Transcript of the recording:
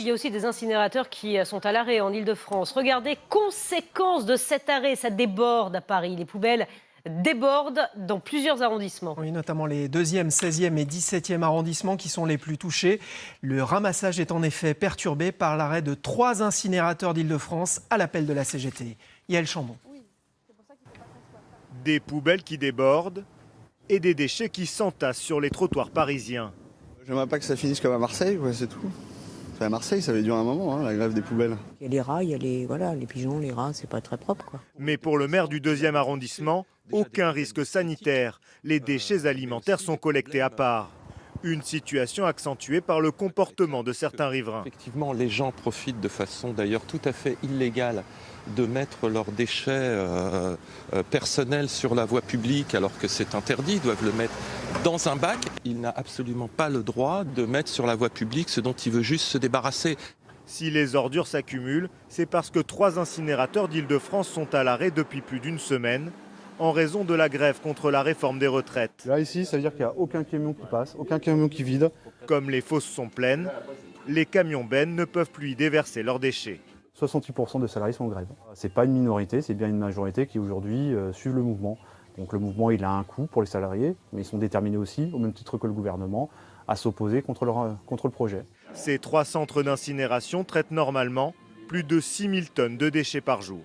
Il y a aussi des incinérateurs qui sont à l'arrêt en Île-de-France. Regardez, conséquence de cet arrêt, ça déborde à Paris. Les poubelles débordent dans plusieurs arrondissements. Oui, notamment les 2e, 16e et 17e arrondissements qui sont les plus touchés. Le ramassage est en effet perturbé par l'arrêt de 3 incinérateurs d'Île-de-France à l'appel de la CGT. Yael Chambon. Des poubelles qui débordent et des déchets qui s'entassent sur les trottoirs parisiens. J'aimerais pas que ça finisse comme à Marseille, c'est tout. À Marseille, ça avait duré un moment, la grève des poubelles. Il y a les rats, il y a les pigeons, les rats, c'est pas très propre, quoi. Mais pour le maire du 2e arrondissement, aucun risque sanitaire. Les déchets alimentaires sont collectés à part. Une situation accentuée par le comportement de certains riverains. Effectivement, les gens profitent de façon d'ailleurs tout à fait illégale de mettre leurs déchets personnels sur la voie publique alors que c'est interdit, ils doivent le mettre dans un bac. Il n'a absolument pas le droit de mettre sur la voie publique ce dont il veut juste se débarrasser. Si les ordures s'accumulent, c'est parce que 3 incinérateurs d'Île-de-France sont à l'arrêt depuis plus d'une semaine en raison de la grève contre la réforme des retraites. Là ici, ça veut dire qu'il n'y a aucun camion qui passe, aucun camion qui vide. Comme les fosses sont pleines, les camions bennes ne peuvent plus y déverser leurs déchets. 68% des salariés sont en grève. Ce n'est pas une minorité, c'est bien une majorité qui aujourd'hui suivent le mouvement. Donc le mouvement, il a un coût pour les salariés, mais ils sont déterminés aussi, au même titre que le gouvernement, à s'opposer contre le projet. Ces 3 centres d'incinération traitent normalement plus de 6000 tonnes de déchets par jour.